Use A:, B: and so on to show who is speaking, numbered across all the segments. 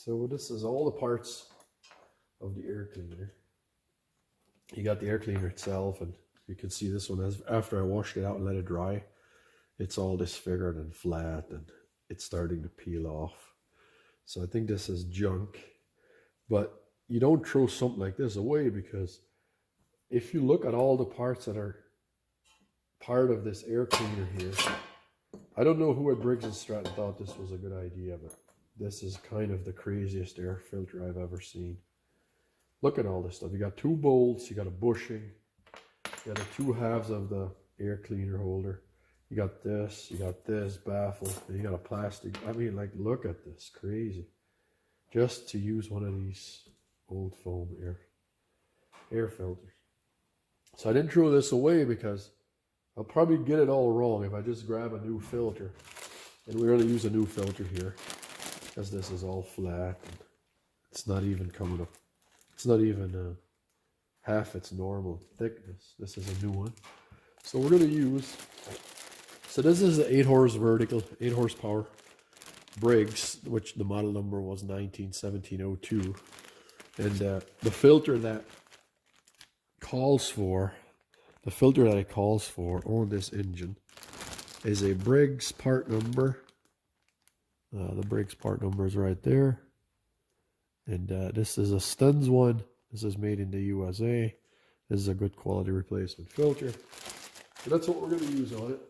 A: So this is all the parts of the air cleaner. You got the air cleaner itself, and you can see this one, as after I washed it out and let it dry, it's all disfigured and flat, and it's starting to peel off. So I think this is junk, but you don't throw something like this away, because if you look at all the parts that are part of this air cleaner here, I don't know who at Briggs and Stratton thought this was a good idea, but this is kind of the craziest air filter I've ever seen. Look at all this stuff. You got two bolts, you got a bushing, you got the two halves of the air cleaner holder. You got this baffle, and you got a plastic. I mean, like, look at this, crazy. Just to use one of these old foam air filters. So I didn't throw this away, because I'll probably get it all wrong if I just grab a new filter. And we're going to use a new filter here, because this is all flat. And it's not even coming up. It's not even half its normal thickness. This is a new one. So we're going to use, so this is the 8 horsepower Briggs, which the model number was 191702. And the filter that calls for, on this engine is a Briggs part number. The Briggs part number is right there. And this is a Stens one. This is made in the USA. This is a good quality replacement filter. So that's what we're going to use on it.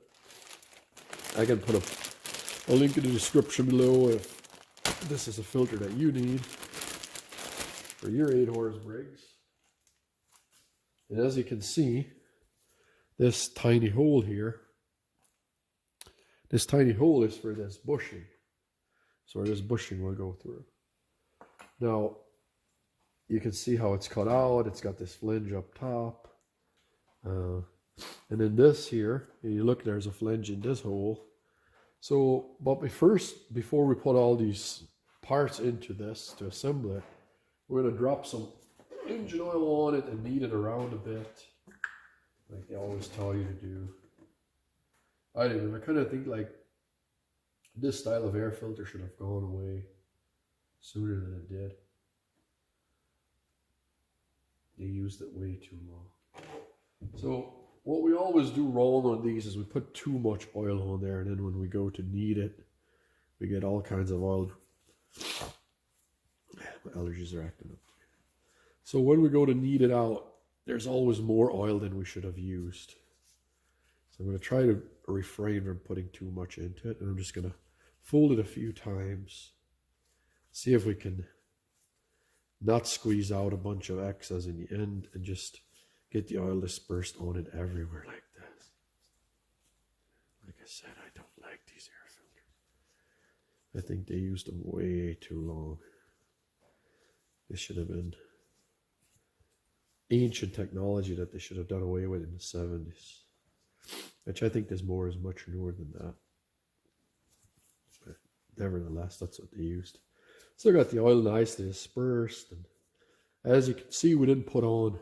A: I can put a link in the description below if this is a filter that you need for your 8 horse Briggs. And as you can see, this tiny hole here, this tiny hole is for this bushing. So this bushing will go through. Now, you can see how it's cut out. It's got this flange up top. And then this here, you look, there's a flange in this hole. So, but before we put all these parts into this to assemble it, we're going to drop some engine oil on it and knead it around a bit, like they always tell you to do. I don't know, I kind of think like this style of air filter should have gone away sooner than it did. They used it way too long. So what we always do wrong on these is we put too much oil on there, and then when we go to knead it, we get all kinds of oil. My allergies are acting up. So when we go to knead it out, there's always more oil than we should have used. So I'm going to try to refrain from putting too much into it, and I'm just going to fold it a few times. See if we can not squeeze out a bunch of excess in the end, and just get the oil dispersed on it everywhere like this. Like I said, I don't like these air filters. I think they used them way too long. This should have been ancient technology that they should have done away with in the 70s. Which I think is much newer than that. But nevertheless, that's what they used. Still got the oil nicely dispersed, and as you can see, we didn't put on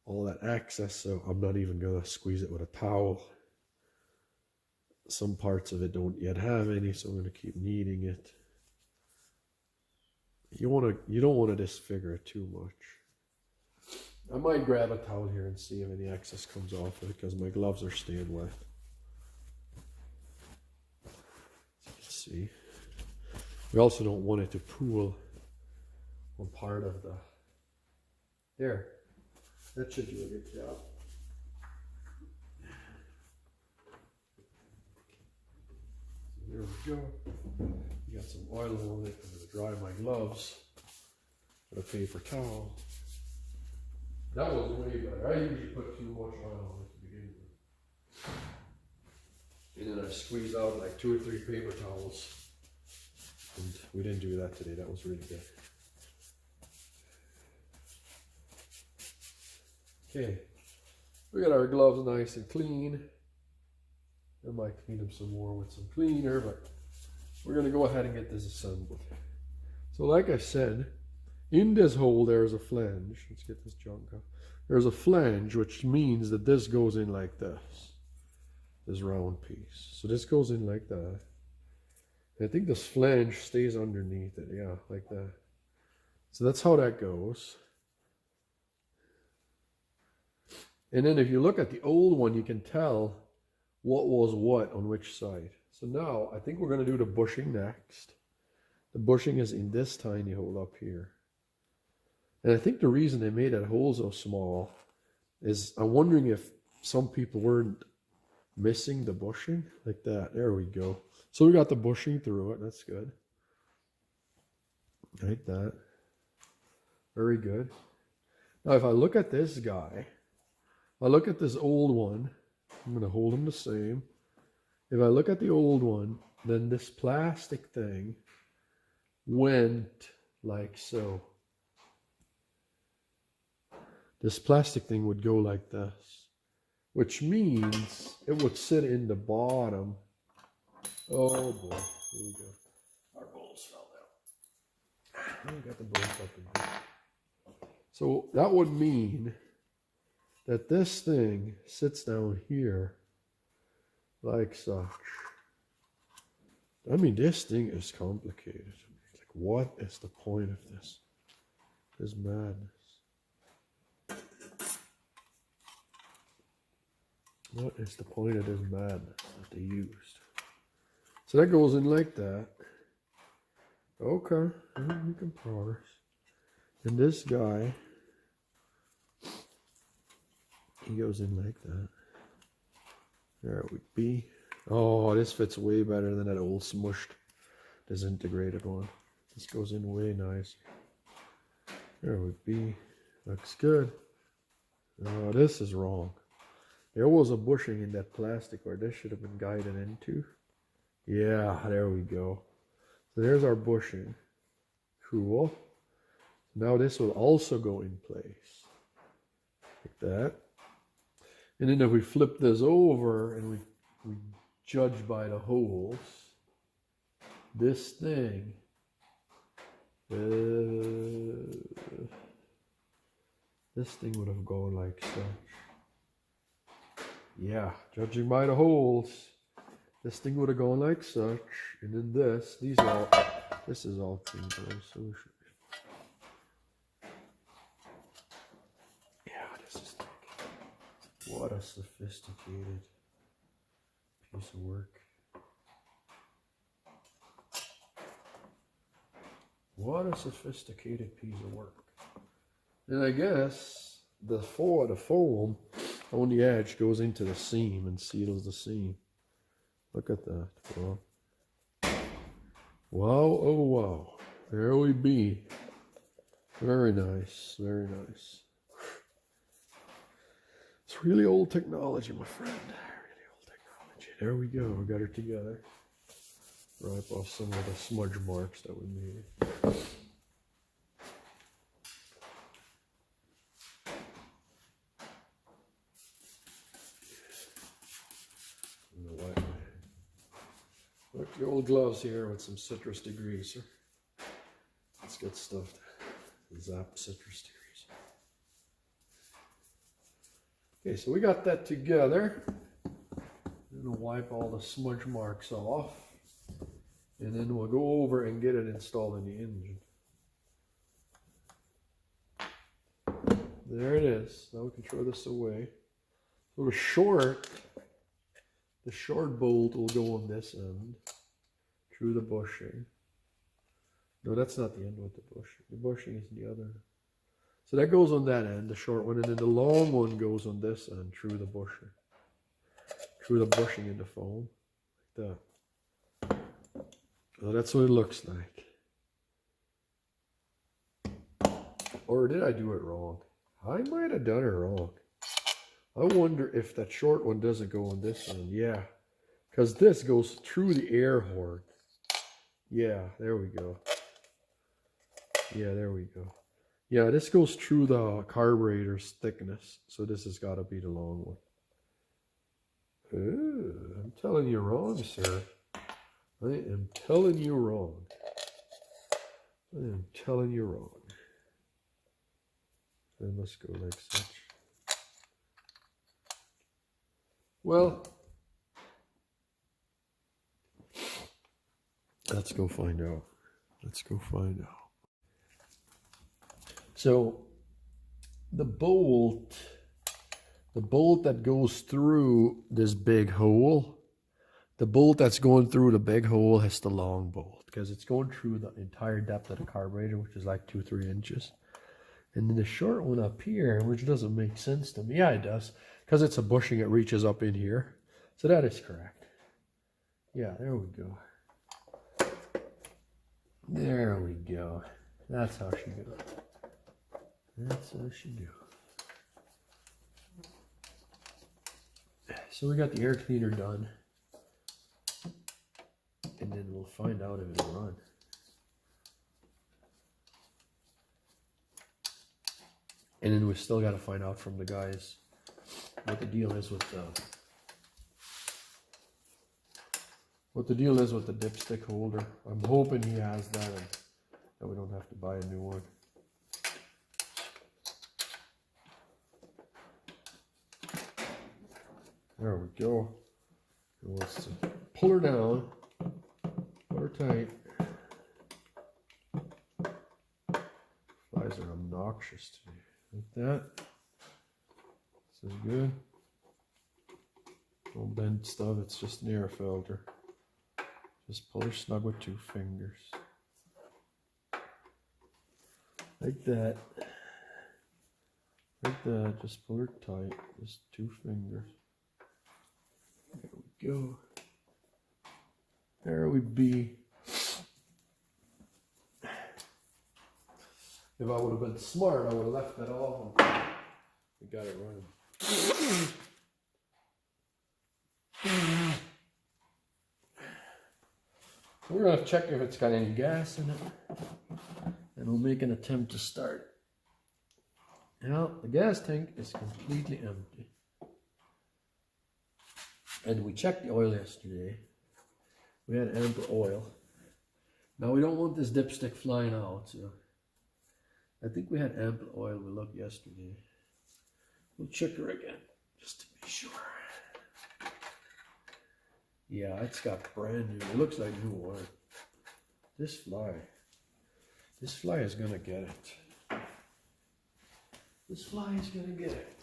A: all that excess, so I'm not even gonna squeeze it with a towel. Some parts of it don't yet have any, so I'm gonna keep kneading it. You don't want to disfigure it too much. I might grab a towel here and see if any excess comes off of it, because my gloves are staying wet. As you can see. We also don't want it to pool on part of the... There. That should do a good job. So there we go. You got some oil on it. I'm going to dry my gloves with a paper towel. That was way better. I usually put too much oil on it to begin with. And then I squeeze out like 2 or 3 paper towels. And we didn't do that today. That was really good. Okay. We got our gloves nice and clean. I might clean them some more with some cleaner, but we're going to go ahead and get this assembled. So like I said, in this hole there's a flange. Let's get this junk out. There's a flange, which means that this goes in like this. This round piece. So this goes in like that. I think this flange stays underneath it. Yeah, like that. So that's how that goes. And then if you look at the old one, you can tell what was what on which side. So now I think we're going to do the bushing next. The bushing is in this tiny hole up here. And I think the reason they made that hole so small is I'm wondering if some people weren't missing the bushing like that. There we go. So we got the bushing through it. That's good. Like that. Very good. Now if I look at this guy, I look at this old one, I'm going to hold them the same. If I look at the old one, then this plastic thing went like so. This plastic thing would go like this, which means it would sit in the bottom. Oh boy, here we go. Our bolts fell down. I got the bolts up in here. So that would mean that this thing sits down here like such. I mean, this thing is complicated. Like, what is the point of this? This madness. What is the point of this madness that they used? So that goes in like that. Okay, you can parse. And this guy, he goes in like that. There it would be. Oh, this fits way better than that old smushed, disintegrated one. This goes in way nice. There it would be. Looks good. Oh, this is wrong. There was a bushing in that plastic where this should have been guided into. Yeah, there we go. So there's our bushing. Cool. Now this will also go in place. Like that. And then if we flip this over and we judge by the holes, this thing, this thing would have gone like such. Yeah, judging by the holes, this thing would have gone like such. And then this is all clean, so we should. What a sophisticated piece of work. What a sophisticated piece of work. And I guess the foam on the edge goes into the seam and seals the seam. Look at that. Wow. Wow, oh wow. There we be. Very nice, very nice. It's really old technology, my friend. Really old technology. There we go. We got her together. Wipe off some of the smudge marks that we made. Look, the old gloves here with some citrus degreaser. Let's get stuff to zap citrus degreaser. Okay, so we got that together. I'm gonna wipe all the smudge marks off. And then we'll go over and get it installed in the engine. There it is. Now we can throw this away. So the short bolt will go on this end through the bushing. No, that's not the end with the bushing. The bushing is the other. So that goes on that end, the short one, and then the long one goes on this end through the bushing. Through the bushing in the foam. Like that. So that's what it looks like. Or did I do it wrong? I might have done it wrong. I wonder if that short one doesn't go on this end. Yeah. Because this goes through the air horn. Yeah, there we go. Yeah, there we go. Yeah, this goes through the carburetor's thickness. So this has got to be the long one. Ooh, I'm telling you wrong, sir. I am telling you wrong. I am telling you wrong. It must go like such. Well, Let's go find out. Let's go find out. So the bolt that goes through this big hole, the bolt that's going through the big hole is the long bolt because it's going through the entire depth of the carburetor, which is like 2-3 inches. And then the short one up here, which doesn't make sense to me. Yeah, it does, because it's a bushing. It reaches up in here. So that is correct. Yeah, there we go. There we go. That's how she goes. That's how she goes. So we got the air cleaner done. And then we'll find out if it'll run. And then we still got to find out from the guys what the deal is with the dipstick holder. I'm hoping he has that and that we don't have to buy a new one. There we go. It wants to pull her down, put her tight. Flies are obnoxious today. Like that. This is good. Don't bend stuff, it's just an air filter. Just pull her snug with 2 fingers. Like that. Like that. Just pull her tight. Just 2 fingers. There we go. There we be. If I would have been smart, I would have left that off and we got it running. We're going to check if it's got any gas in it. And we'll make an attempt to start. Now, the gas tank is completely empty. And we checked the oil yesterday. We had ample oil. Now, we don't want this dipstick flying out, so I think we had ample oil. We looked yesterday. We'll check her again, just to be sure. Yeah, it's got brand new. It looks like new oil. This fly is gonna get it. This fly is gonna get it.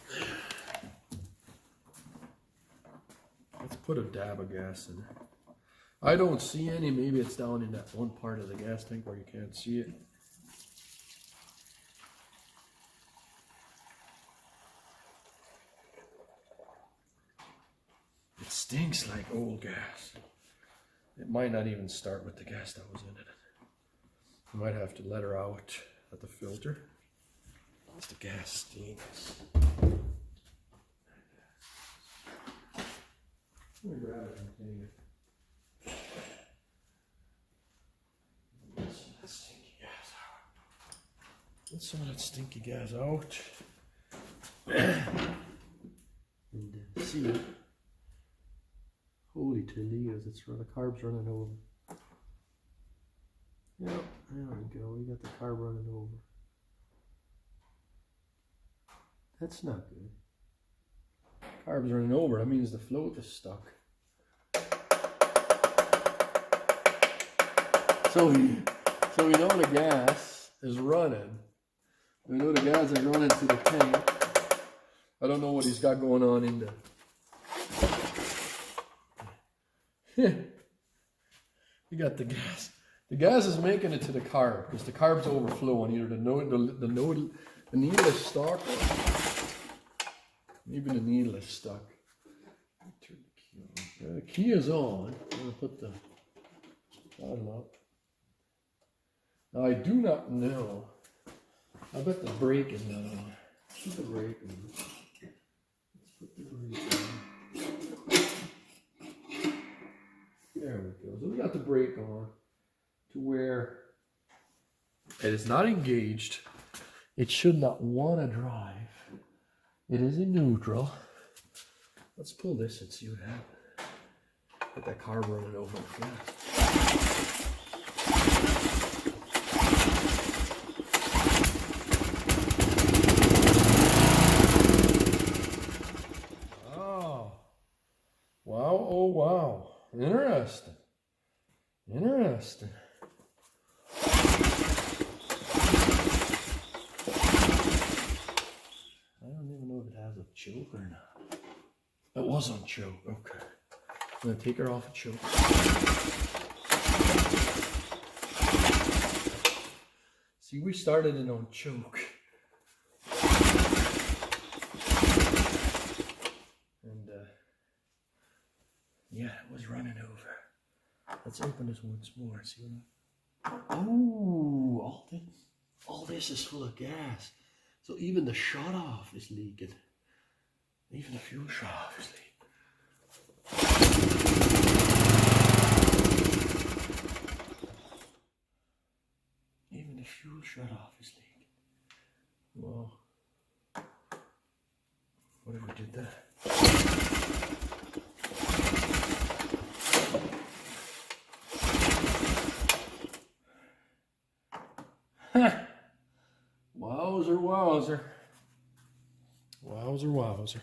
A: Let's put a dab of gas in it. I don't see any. Maybe it's down in that one part of the gas tank where you can't see it. It stinks like old gas. It might not even start with the gas that was in it. I might have to let her out at the filter. It's the gas stinks. Let me grab it and clean it. Get some of that stinky gas out. And see it. Holy Toledo's, the carb's running over. Yep, there we go. We got the carb running over. That's not good. Carb's running over. That means the float is stuck. So we know the gas is running. We know the gas is running to the tank. I don't know what he's got going on in the. You got the gas. The gas is making it to the carb because the carb's overflowing. Either the needle is stuck, or maybe the needle is stuck. Turn the key on. The key is on. I'm going to put the bottle up. Now I do not know. I bet the brake is not on. Put the brake on. Let's put the brake on. There we go. So we got the brake on to where it is not engaged. It should not want to drive. It is in neutral. Let's pull this and see what happens. Get that carb running over fast. Oh. Wow, oh wow. Interesting. Interesting. I don't even know if it has a choke or not. It was on choke. Okay. I'm going to take her off a choke. See, we started it on choke. And, yeah, it was running over. Let's open this once more. See what oh, all this is full of gas. So even the shut off is leaking. Even the fuel shut off is leaking. Even the fuel shut off is leaking. Well, what if we did that? Wowzer, wowzer. Wowzer, wowzer.